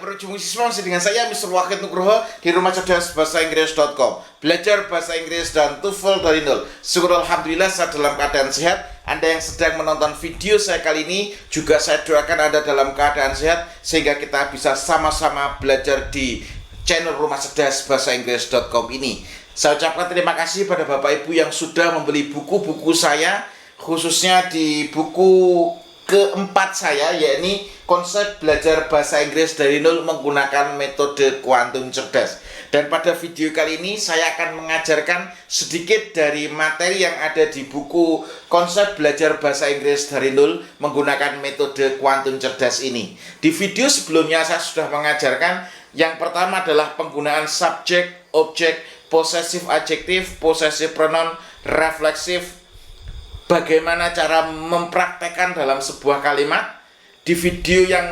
berujung siswa masih dengan saya Mr. Wahid Nugroho di Rumah Cerdas Bahasa Inggris.com. Belajar bahasa Inggris dan TOEFL dari nol. Syukur alhamdulillah saya dalam keadaan sehat. Anda yang sedang menonton video saya kali ini juga saya doakan Anda dalam keadaan sehat sehingga kita bisa sama-sama belajar di channel Rumah Cerdas Bahasa Inggris.com ini. Saya ucapkan terima kasih pada Bapak Ibu yang sudah membeli buku-buku saya, khususnya di buku keempat saya, yakni konsep belajar bahasa Inggris dari nol menggunakan metode kuantum cerdas. Dan pada video kali ini saya akan mengajarkan sedikit dari materi yang ada di buku konsep belajar bahasa Inggris dari nol menggunakan metode kuantum cerdas ini. Di video sebelumnya saya sudah mengajarkan yang pertama adalah penggunaan subjek, objek, possessive adjektif, possessive pronoun, refleksif, bagaimana cara mempraktekkan dalam sebuah kalimat. Di video yang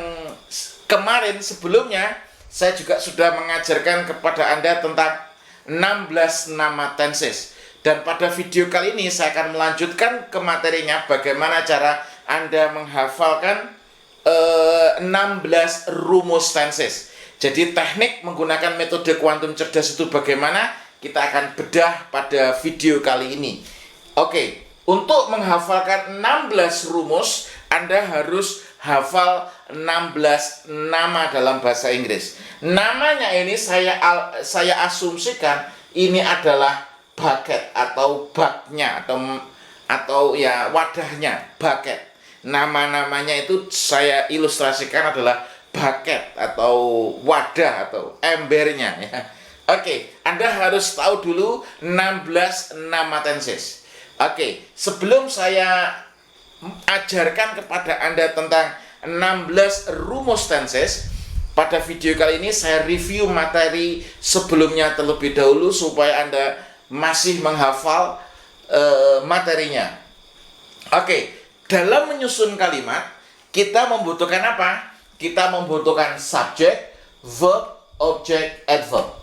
kemarin sebelumnya saya juga sudah mengajarkan kepada Anda tentang 16 nama tenses. Dan pada video kali ini saya akan melanjutkan ke materinya bagaimana cara Anda menghafalkan 16 rumus tenses. Jadi teknik menggunakan metode kuantum cerdas itu bagaimana, kita akan bedah pada video kali ini. Oke. Untuk menghafalkan 16 rumus, Anda harus hafal 16 nama dalam bahasa Inggris. Namanya ini saya asumsikan ini adalah bucket atau baknya atau ya wadahnya, bucket. Nama-namanya itu saya ilustrasikan adalah bucket atau wadah atau embernya ya. Oke, Anda harus tahu dulu 16 nama tenses. Oke, sebelum saya ajarkan kepada Anda tentang 16 rumus tenses, pada video kali ini saya review materi sebelumnya terlebih dahulu supaya Anda masih menghafal materinya. Oke, dalam menyusun kalimat, kita membutuhkan apa? Kita membutuhkan subjek, verb, objek, adverb.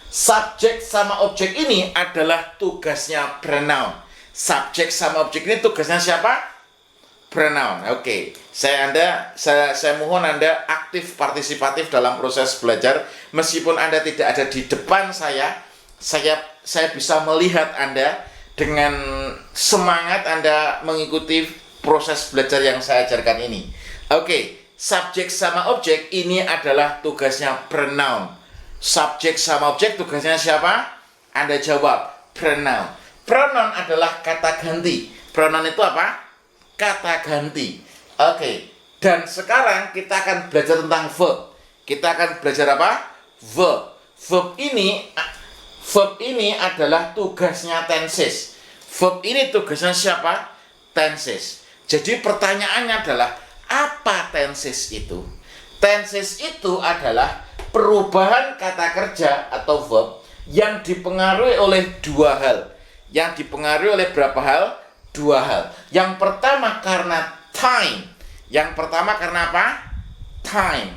Subjek sama objek ini adalah tugasnya pronoun. Subjek sama objek ini tugasnya siapa? Pronoun. Oke. Saya mohon Anda aktif partisipatif dalam proses belajar. Meskipun Anda tidak ada di depan saya bisa melihat Anda dengan semangat Anda mengikuti proses belajar yang saya ajarkan ini. Oke. Subjek sama objek ini adalah tugasnya pronoun. Subjek sama objek tugasnya siapa? Anda jawab, pronoun. Pronoun adalah kata ganti. Pronoun itu apa? Kata ganti. Oke. Dan sekarang kita akan belajar tentang verb. Kita akan belajar apa? Verb. Verb ini adalah tugasnya tenses. Verb ini tugasnya siapa? Tenses. Jadi pertanyaannya adalah, apa tenses itu? Tenses itu adalah perubahan kata kerja atau verb yang dipengaruhi oleh dua hal. Yang dipengaruhi oleh berapa hal? Dua hal. Yang pertama karena time. Yang pertama karena apa? Time.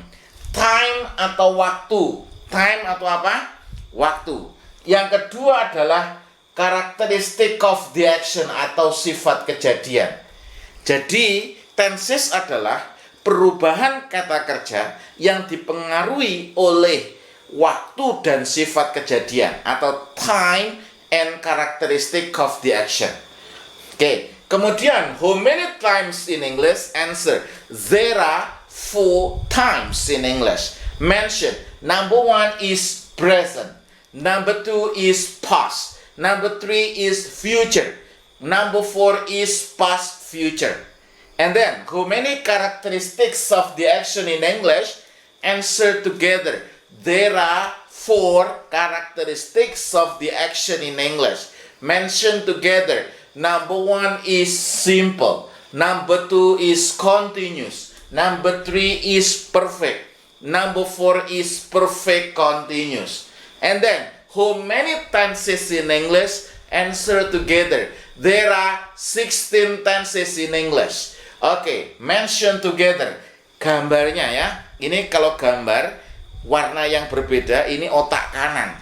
Time atau waktu. Time atau apa? Waktu. Yang kedua adalah characteristic of the action atau sifat kejadian. Jadi, tenses adalah perubahan kata kerja yang dipengaruhi oleh waktu dan sifat kejadian atau time and characteristic of the action. Oke, kemudian how many times in English? Answer. There are 4 times in English. Mention. Number 1 is present. Number 2 is past. Number 3 is future. Number 4 is past future. And then, how many characteristics of the action in English? Answer together. There are 4 characteristics of the action in English. Mention together. Number 1 is simple. Number 2 is continuous. Number 3 is perfect. Number 4 is perfect continuous. And then, how many tenses in English? Answer together. There are 16 tenses in English. Oke, mention together. Gambarnya ya. Ini kalau gambar warna yang berbeda, ini otak kanan.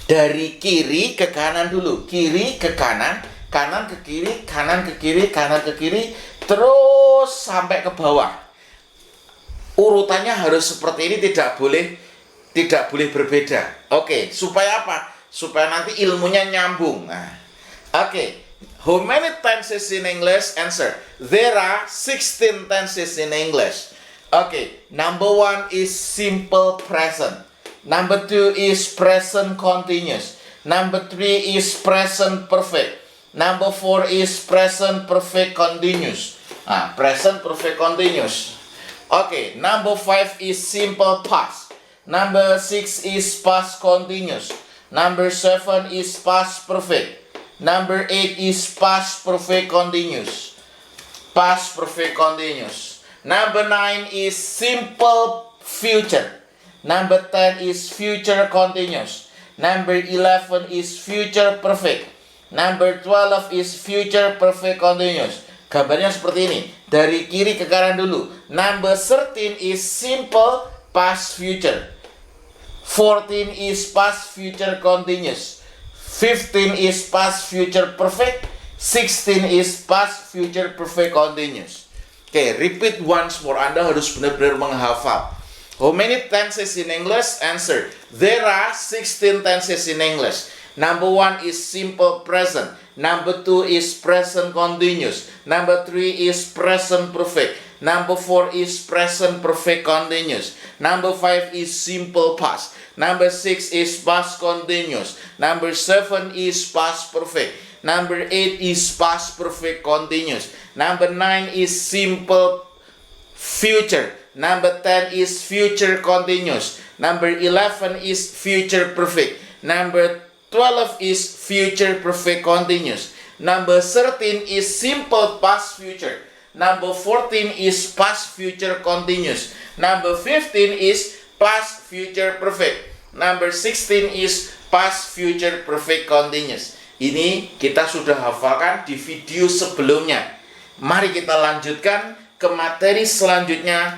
Dari kiri ke kanan dulu. Kiri ke kanan, kanan ke kiri, kanan ke kiri, kanan ke kiri, terus sampai ke bawah. Urutannya harus seperti ini, tidak boleh berbeda. Oke, supaya apa? Supaya nanti ilmunya nyambung. Nah, oke. How many tenses in English? Answer. There are 16 tenses in English. Okay, number 1 is simple present. Number 2 is present continuous. Number 3 is present perfect. Number 4 is present perfect continuous. Present perfect continuous. Okay, number 5 is simple past. Number 6 is past continuous. Number 7 is past perfect. Number 8 is past perfect continuous. Past perfect continuous. Number 9 is simple future. Number 10 is future continuous. Number 11 is future perfect. Number 12 is future perfect continuous. Gambarnya seperti ini. Dari kiri ke kanan dulu. Number 13 is simple past future. 14 is past future continuous. 15 is past future perfect. 16 is past future perfect continuous. Oke, repeat once more. Anda harus benar-benar menghafal. How many tenses in English? Answer. There are 16 tenses in English. Number 1 is simple present. Number 2 is present continuous. Number 3 is present perfect. Number 4 is present perfect continuous. Number 5 is simple past. Number 6 is past continuous. Number 7 is past perfect. Number 8 is past perfect continuous. Number 9 is simple future. Number 10 is future continuous. Number 11 is future perfect. Number 12 is future perfect continuous. Number 13 is simple past future. Number 14 is past future continuous. Number 15 is past future perfect. Number 16 is past future perfect continuous. Ini kita sudah hafalkan di video sebelumnya. Mari kita lanjutkan ke materi selanjutnya.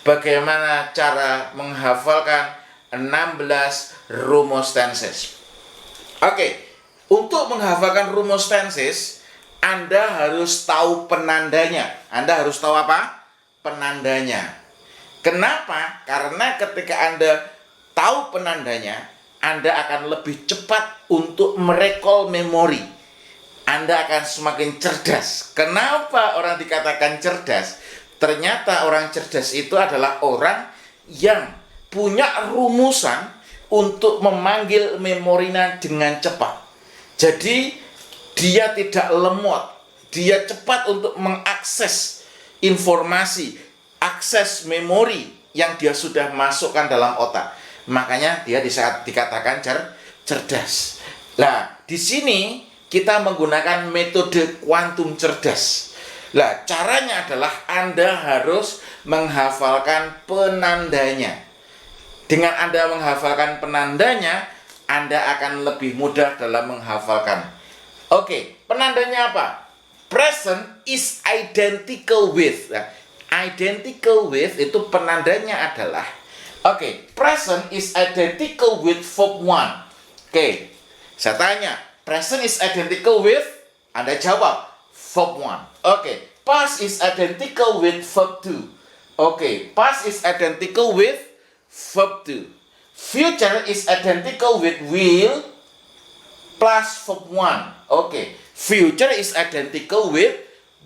Bagaimana cara menghafalkan 16 rumus tenses. Oke, untuk menghafalkan rumus tenses, Anda harus tahu penandanya. Anda harus tahu apa? Penandanya. Kenapa? Karena ketika Anda tahu penandanya, Anda akan lebih cepat untuk merecall memori. Anda akan semakin cerdas. Kenapa orang dikatakan cerdas? Ternyata orang cerdas itu adalah orang yang punya rumusan untuk memanggil memorinya dengan cepat. Jadi dia tidak lemot, dia cepat untuk mengakses informasi, akses memori yang dia sudah masukkan dalam otak. Makanya dia dikatakan cerdas. Nah, di sini kita menggunakan metode kuantum cerdas. Nah, caranya adalah Anda harus menghafalkan penandanya. Dengan Anda menghafalkan penandanya, Anda akan lebih mudah dalam menghafalkan. Oke, penandanya apa? Present is identical with. Nah, identical with itu penandanya adalah present is identical with verb 1. Oke, saya tanya, present is identical with? Anda jawab, verb 1. Past is identical with verb 2. Past is identical with verb 2. Future is identical with will plus verb 1. Future is identical with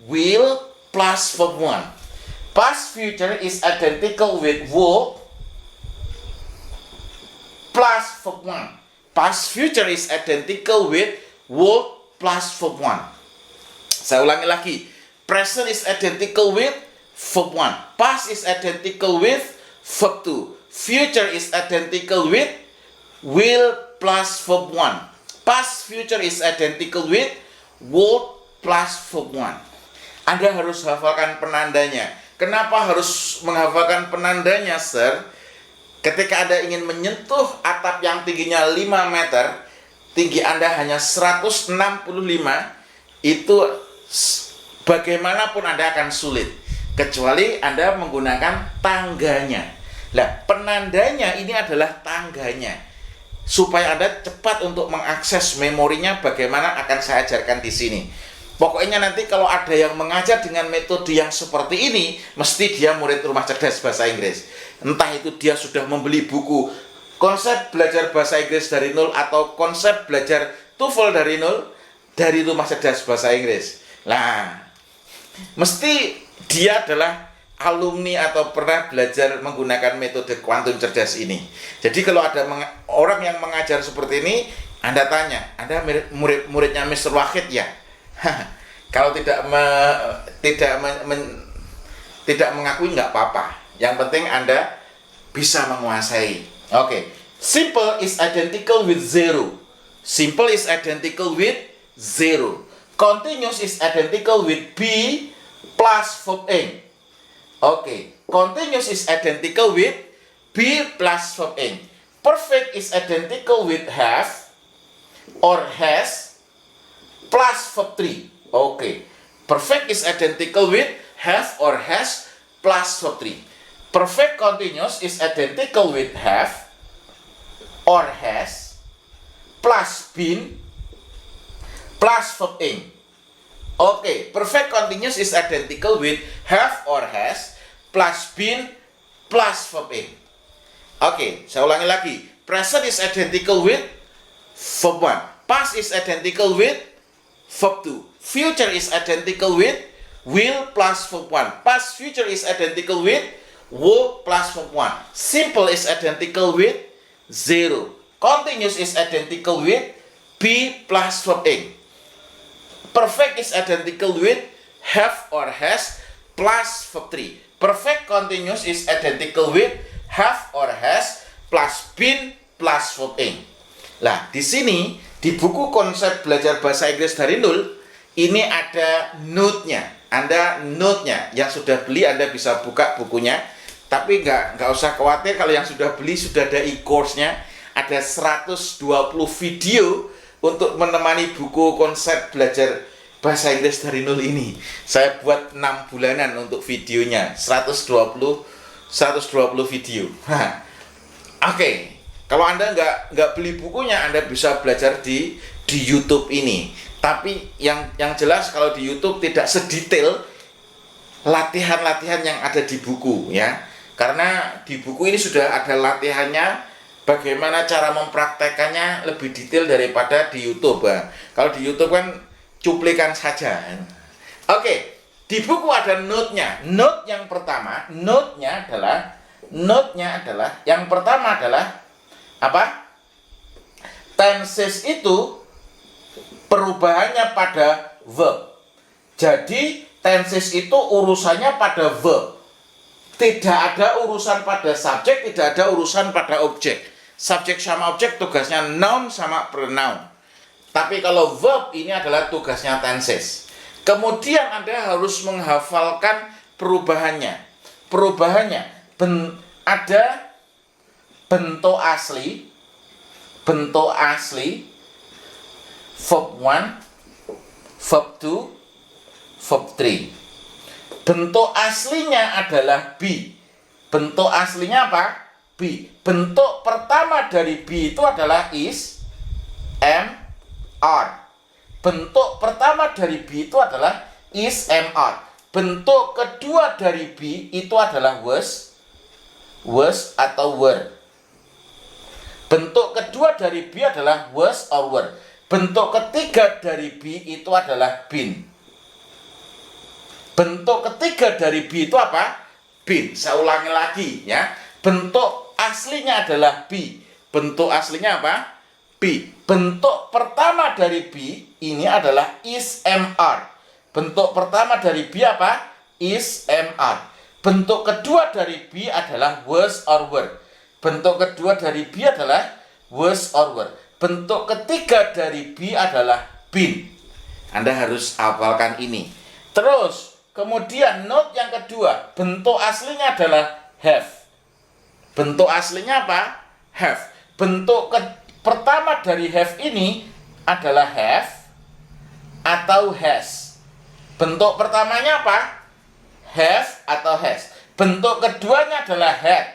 will plus verb 1. Past future is identical with would plus verb 1. Past future is identical with would plus verb 1. Saya ulangi lagi. Present is identical with verb 1. Past is identical with verb 2. Future is identical with will plus verb 1. Past future is identical with would plus verb 1. Anda harus hafalkan penandanya. Kenapa harus menghafalkan penandanya, Sir? Ketika Anda ingin menyentuh atap yang tingginya 5 meter, tinggi Anda hanya 165, itu bagaimanapun Anda akan sulit, kecuali Anda menggunakan tangganya. Nah, penandanya ini adalah tangganya. Supaya Anda cepat untuk mengakses memorinya, bagaimana akan saya ajarkan di sini. Pokoknya nanti kalau ada yang mengajar dengan metode yang seperti ini, mesti dia murid rumah cerdas bahasa Inggris. Entah itu dia sudah membeli buku konsep belajar bahasa Inggris dari nol atau konsep belajar TOEFL dari nol dari rumah cerdas bahasa Inggris. Nah, mesti dia adalah alumni atau pernah belajar menggunakan metode kuantum cerdas ini. Jadi kalau ada orang yang mengajar seperti ini, Anda tanya, Anda muridnya Mr. Wahid ya? Kalau tidak mengakui nggak apa-apa. Yang penting Anda bisa menguasai. Oke. Simple is identical with zero. Simple is identical with zero. Continuous is identical with B plus verb ing. Oke. Continuous is identical with B plus verb ing. Perfect is identical with have or has plus verb 3. Oke. Perfect is identical with have or has plus verb 3. Perfect continuous is identical with have or has plus been plus verb ing. Oke. Perfect continuous is identical with have or has plus been plus verb ing. Oke, saya ulangi lagi. Present is identical with verb 1. Past is identical with verb 2. Future is identical with will plus verb 1. Past future is identical with will plus verb 1. Simple is identical with 0. Continuous is identical with be plus verb ing. Perfect is identical with have or has plus verb 3. Perfect continuous is identical with have or has plus been plus verb ing. Nah, di sini di buku konsep belajar bahasa Inggris dari nol ini ada note-nya. Anda note-nya yang sudah beli Anda bisa buka bukunya. Tapi nggak usah khawatir kalau yang sudah beli sudah ada e-course-nya. Ada 120 video untuk menemani buku konsep belajar bahasa Inggris dari nol ini. Saya buat 6 bulanan untuk videonya. 120 video. Oke. Kalau Anda nggak beli bukunya, Anda bisa belajar di YouTube ini. Tapi yang jelas kalau di YouTube tidak sedetail latihan-latihan yang ada di buku ya. Karena di buku ini sudah ada latihannya, bagaimana cara mempraktekannya lebih detail daripada di YouTube. Nah, kalau di YouTube kan cuplikan saja. Oke, di buku ada note-nya. Note yang pertama, note-nya adalah yang pertama adalah apa? Tenses itu perubahannya pada verb. Jadi tenses itu urusannya pada verb. Tidak ada urusan pada subjek, tidak ada urusan pada objek. Subjek sama objek tugasnya noun sama pronoun. Tapi kalau verb ini adalah tugasnya tenses. Kemudian Anda harus menghafalkan perubahannya. Ada bentuk asli, verb 1, verb 2, verb 3. Bentuk aslinya adalah be. Bentuk aslinya apa? Be. Bentuk pertama dari be itu adalah is, am, are. Bentuk pertama dari be itu adalah is, am, are. Bentuk kedua dari be itu adalah was atau were. Bentuk kedua dari be adalah was or were. Bentuk ketiga dari be itu adalah been. Bentuk ketiga dari be itu apa? Been. Saya ulangi lagi ya. Bentuk aslinya adalah be. Bentuk aslinya apa? Be. Bentuk pertama dari be ini adalah is, am, are. Bentuk pertama dari be apa? Is, am, are. Bentuk kedua dari be adalah was or were. Bentuk kedua dari be adalah was or were. Bentuk ketiga dari be adalah been. Anda harus hafalkan ini. Terus kemudian note yang kedua, bentuk aslinya adalah have. Bentuk aslinya apa? Have. Bentuk pertama dari have ini adalah have atau has. Bentuk pertamanya apa? Have atau has. Bentuk keduanya adalah had.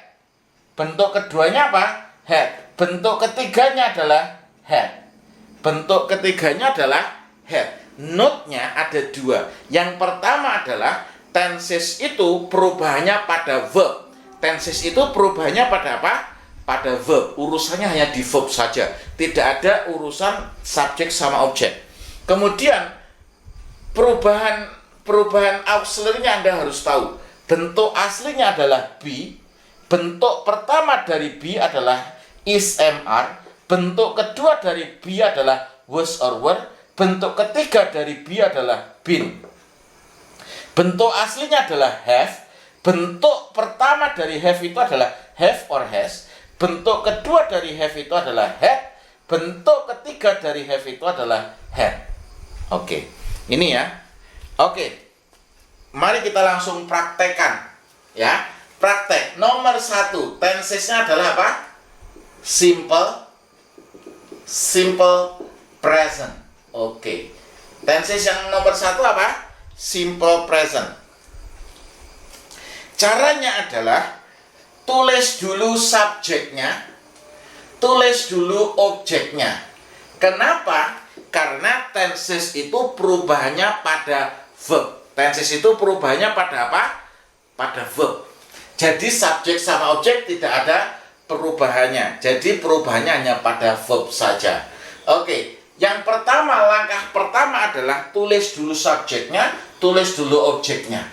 Bentuk keduanya apa? Had. Bentuk ketiganya adalah had. Bentuk ketiganya adalah had. Note-nya ada dua. Yang pertama adalah tenses itu perubahannya pada verb. Tenses itu perubahannya pada apa? Pada verb. Urusannya hanya di verb saja. Tidak ada urusan subjek sama objek. Kemudian perubahan auxiliary-nya Anda harus tahu. Bentuk aslinya adalah be. Bentuk pertama dari be adalah is, am, are. Bentuk kedua dari be adalah was or were. Bentuk ketiga dari be adalah been. Bentuk aslinya adalah have. Bentuk pertama dari have itu adalah have or has. Bentuk kedua dari have itu adalah had. Bentuk ketiga dari have itu adalah had. Oke, ini ya. Oke, mari kita langsung praktekkan. Ya, praktek. Nomor 1, tensesnya adalah apa? Simple present. Oke. Tenses yang nomor 1 apa? Simple present. Caranya adalah tulis dulu subjeknya, tulis dulu objeknya. Kenapa? Karena tenses itu perubahannya pada verb. Tenses itu perubahannya pada apa? Pada verb. Jadi subjek sama objek tidak ada perubahannya. Jadi perubahannya hanya pada verb saja. Oke, yang pertama, langkah pertama adalah tulis dulu subjeknya, tulis dulu objeknya.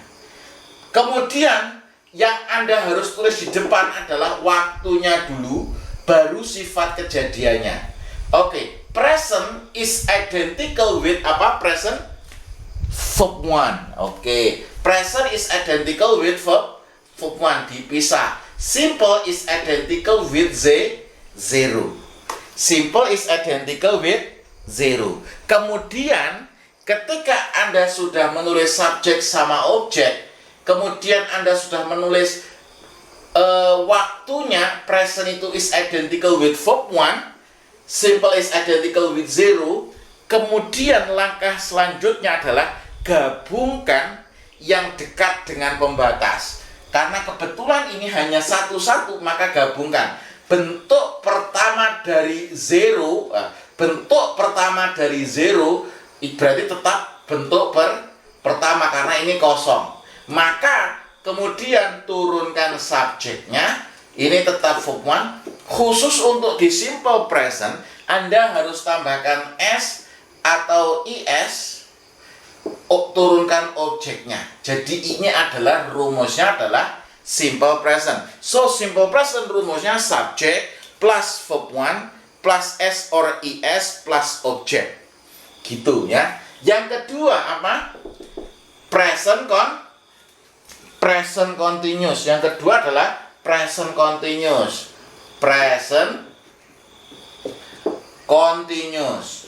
Kemudian yang Anda harus tulis di depan adalah waktunya dulu, baru sifat kejadiannya. Oke, present is identical with apa? Present verb 1. Oke, present is identical with verb 1, dipisah. Simple is identical with zero. Simple is identical with zero. Kemudian ketika Anda sudah menulis subjek sama objek, kemudian Anda sudah menulis waktunya, present itu is identical with verb 1, simple is identical with zero. Kemudian langkah selanjutnya adalah gabungkan yang dekat dengan pembatas. Karena kebetulan ini hanya satu-satu, maka gabungkan. Bentuk pertama dari zero, berarti tetap bentuk pertama karena ini kosong. Maka kemudian turunkan subjeknya, ini tetap verb 1. Khusus untuk di simple present, Anda harus tambahkan s atau is, turunkan objeknya. Jadi ini adalah rumusnya adalah simple present. So simple present rumusnya subject plus verb 1 plus s or is plus object. Gitu ya. Yang kedua apa? Present continuous. Yang kedua adalah present continuous. Present continuous.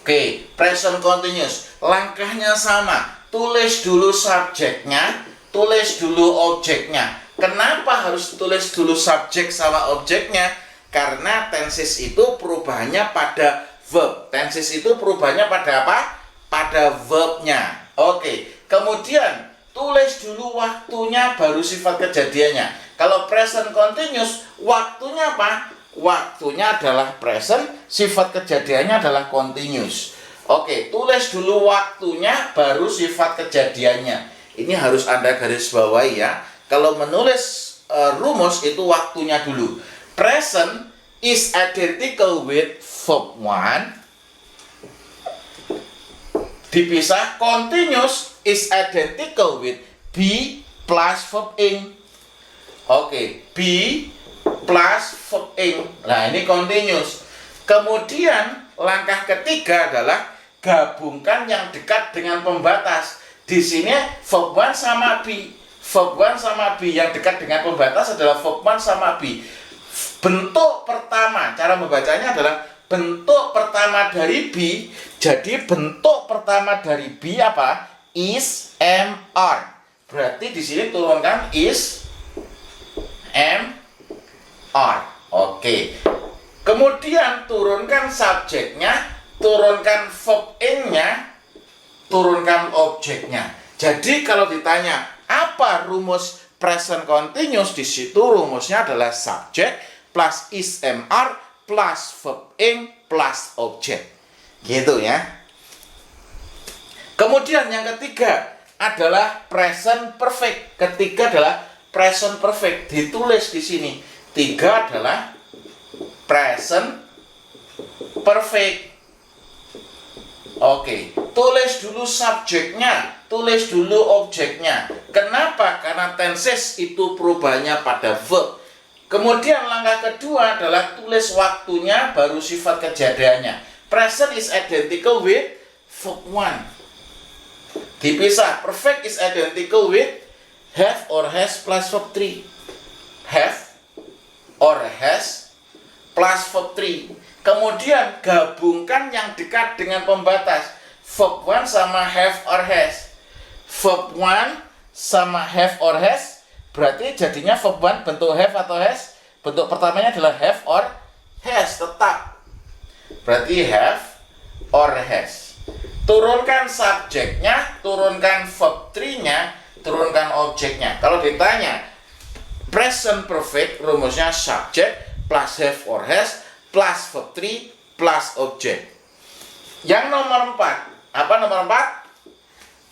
Oke, present continuous. Langkahnya sama. Tulis dulu subjeknya, tulis dulu objeknya. Kenapa harus tulis dulu subjek sama objeknya? Karena tenses itu perubahannya pada verb. Tenses itu perubahannya pada apa? Pada verbnya. Oke, kemudian tulis dulu waktunya, baru sifat kejadiannya. Kalau present continuous, waktunya apa? Waktunya adalah present, sifat kejadiannya adalah continuous. Oke, tulis dulu waktunya, baru sifat kejadiannya. Ini harus Anda garis bawahi ya. Kalau menulis rumus itu waktunya dulu. Present is identical with verb 1. Dipisah. Continuous is identical with be plus verb ing. Oke, be plus verb ing. Nah, ini continuous. Kemudian langkah ketiga adalah gabungkan yang dekat dengan pembatas. Di sini verb 1 sama be. Verb 1 sama be, yang dekat dengan pembatas adalah verb 1 sama be. Bentuk pertama, cara membacanya adalah bentuk pertama dari be. Jadi bentuk pertama dari be apa? Is, am, are. Berarti di sini turunkan is, am, are. Oke. Kemudian turunkan subjeknya, turunkan verb ing-nya, turunkan objeknya. Jadi kalau ditanya apa rumus present continuous, di situ rumusnya adalah subject plus is, am, are plus verb ing plus object. Gitu ya. Kemudian yang ketiga adalah present perfect. Ketiga adalah present perfect. Ditulis di sini. Tiga adalah present perfect. Oke, tulis dulu subjeknya, tulis dulu objeknya. Kenapa? Karena tenses itu perubahannya pada verb. Kemudian langkah kedua adalah tulis waktunya, baru sifat kejadiannya. Present is identical with verb 1. Dipisah, perfect is identical with have or has plus verb 3. Have or has plus verb 3. Kemudian gabungkan yang dekat dengan pembatas. Verb 1 sama have or has. Verb 1 sama have or has, berarti jadinya verb 1 bentuk have atau has? Bentuk pertamanya adalah have or has, tetap. Berarti have or has. Turunkan subjeknya, turunkan verb 3-nya, turunkan objeknya. Kalau ditanya present perfect, rumusnya subject plus have or has plus verb 3 plus objek. Yang nomor 4, apa nomor 4?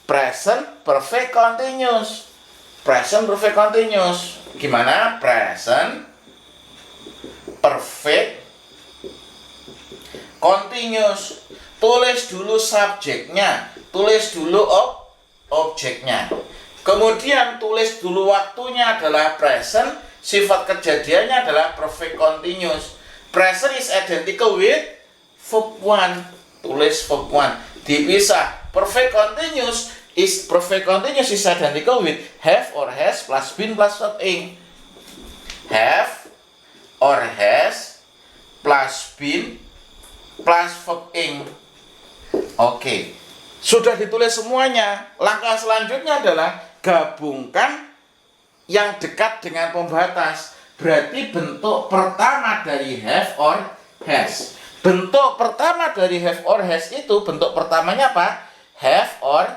Present perfect continuous. Present perfect continuous. Gimana? Present perfect continuous. Tulis dulu subjeknya, tulis dulu objeknya. Kemudian tulis dulu waktunya adalah present, sifat kejadiannya adalah perfect continuous. Present is identical with verb 1. Tulis verb 1. Dipisah. Perfect continuous is identical with have or has plus been plus verb ing. Have or has plus been plus verb ing. Oke. Sudah ditulis semuanya. Langkah selanjutnya adalah gabungkan yang dekat dengan pembatas. Berarti bentuk pertama dari have or has. Bentuk pertama dari have or has itu bentuk pertamanya apa? Have or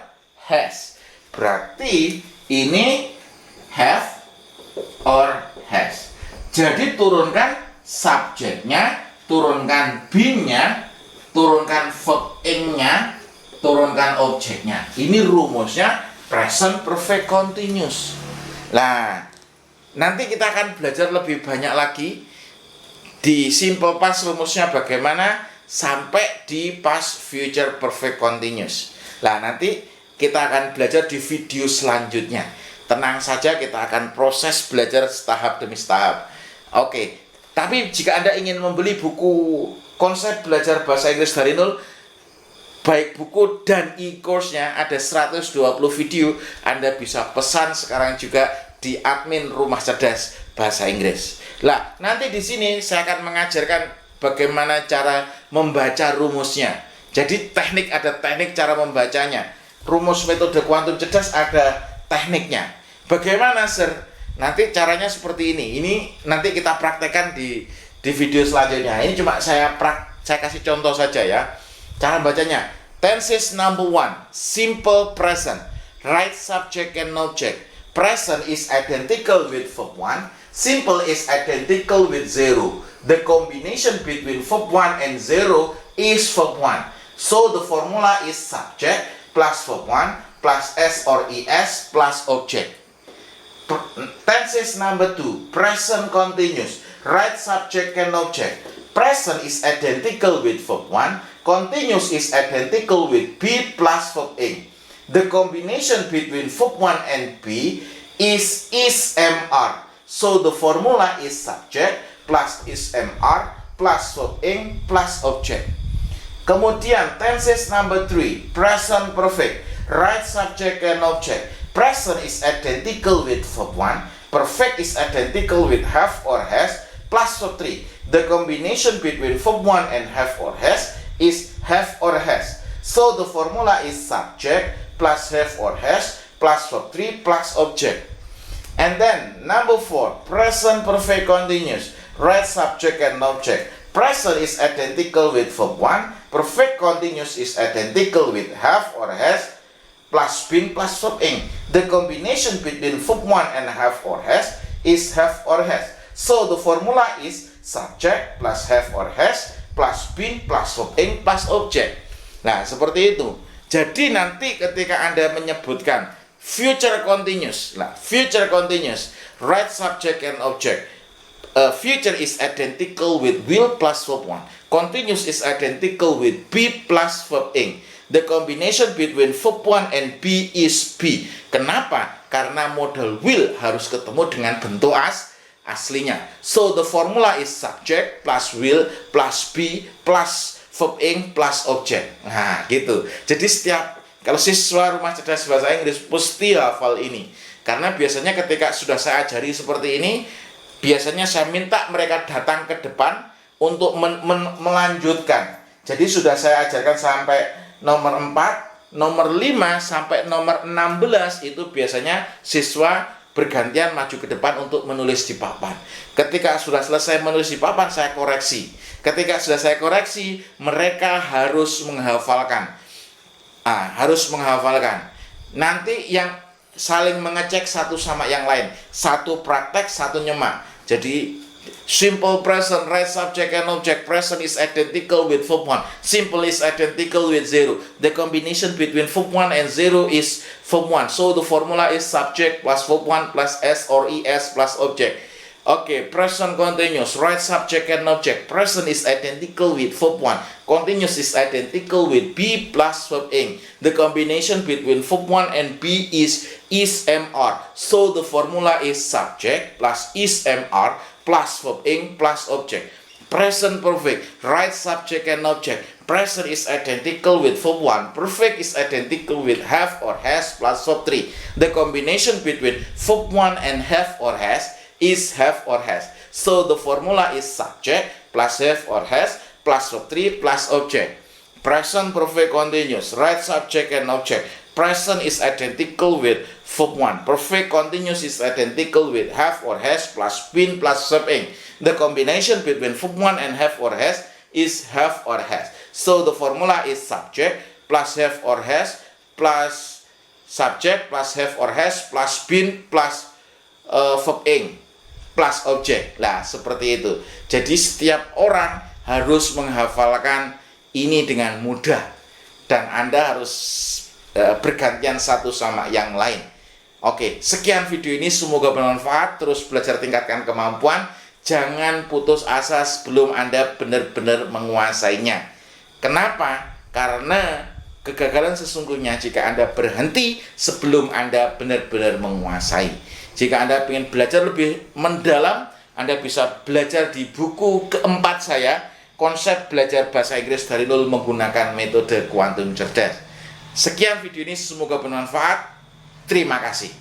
has. Berarti ini have or has. Jadi turunkan subjeknya, turunkan been-nya, turunkan verb ing-nya, turunkan objeknya. Ini rumusnya present perfect continuous. Nah, nanti kita akan belajar lebih banyak lagi di simple past rumusnya bagaimana sampai di past future perfect continuous. Nah, nanti kita akan belajar di video selanjutnya. Tenang saja, kita akan proses belajar setahap demi setahap. Oke, tapi jika Anda ingin membeli buku konsep belajar bahasa Inggris dari nol, baik buku dan e-course-nya, ada 120 video, Anda bisa pesan sekarang juga di admin Rumah Cerdas Bahasa Inggris. Lah, nanti di sini saya akan mengajarkan bagaimana cara membaca rumusnya. Jadi ada teknik cara membacanya. Rumus metode kuantum cerdas ada tekniknya. Bagaimana, Sir? Nanti caranya seperti ini. Ini nanti kita praktekkan di video selanjutnya. Ini cuma saya kasih contoh saja ya. Cara bacanya. Tenses number 1, simple present. Right subject and object. Present is identical with verb 1. Simple is identical with 0. The combination between verb 1 and 0 is verb 1. So the formula is subject plus verb 1 plus s or es plus object. Tenses number 2, present continuous. Right subject and object. Present is identical with verb 1. Continuous is identical with be plus verb ing. The combination between verb 1 and be is mr. So the formula is subject plus mr plus verb ing plus object. Kemudian tenses number 3, present perfect. Right subject and object. Present is identical with verb 1. Perfect is identical with have or has plus verb 3. The combination between verb 1 and have or has is have or has. So the formula is subject plus have or has plus verb 3 plus object. And then number 4, present perfect continuous. Right subject and object. Present is identical with verb 1. Perfect continuous is identical with have or has plus been plus verb ing. The combination between verb 1 and have or has is have or has. So the formula is subject plus have or has plus been plus verb ing plus object. Nah, seperti itu. Jadi nanti ketika Anda menyebutkan future continuous, right subject and object. Future is identical with will plus verb 1. Continuous is identical with be plus verb ing. The combination between verb 1 and be is be. Kenapa? Karena modal will harus ketemu dengan bentuk aslinya. So the formula is subject plus will plus be plus verb ing plus object. Nah, gitu. Jadi kalau siswa rumah cerdas bahasa Inggris mesti hafal ini. Karena biasanya ketika sudah saya ajari seperti ini, biasanya saya minta mereka datang ke depan untuk melanjutkan. Jadi sudah saya ajarkan sampai nomor 4, nomor 5 sampai nomor 16 itu biasanya siswa bergantian maju ke depan untuk menulis di papan. Ketika sudah selesai menulis di papan, saya koreksi. Ketika sudah saya koreksi, mereka harus menghafalkan. Nanti yang saling mengecek satu sama yang lain. Satu praktek, satu nyemak. Jadi simple present, right subject and object. Present is identical with verb 1. Simple is identical with 0. The combination between verb 1 and 0 is verb 1. So the formula is subject plus verb 1 plus s or es plus object. Okay, present continuous, right subject and object. Present is identical with verb 1. Continuous is identical with be plus verb ing. The combination between verb 1 and be is mr. So the formula is subject plus mr plus verb ing plus object. Present perfect, right subject and object. Present is identical with verb 1. Perfect is identical with have or has plus verb 3. The combination between verb 1 and have or has is have or has. So the formula is subject plus have or has plus verb 3 plus object. Present perfect continuous, right subject and object. Present is identical with verb 1. Perfect continuous is identical with have or has plus been plus verb ing. The combination between verb 1 and have or has is have or has. So the formula is subject plus have or has plus subject plus have or has plus been plus verb ing plus object. Lah, seperti itu. Jadi setiap orang harus menghafalkan ini dengan mudah dan Anda harus bergantian satu sama yang lain. Oke, sekian video ini, semoga bermanfaat. Terus belajar, tingkatkan kemampuan. Jangan putus asa sebelum Anda benar-benar menguasainya. Kenapa? Karena kegagalan sesungguhnya jika Anda berhenti sebelum Anda benar-benar menguasai. Jika Anda ingin belajar lebih mendalam, Anda bisa belajar di buku keempat saya, Konsep Belajar Bahasa Inggris dari Nol Menggunakan Metode Kuantum Cerdas. Sekian video ini, semoga bermanfaat. Terima kasih.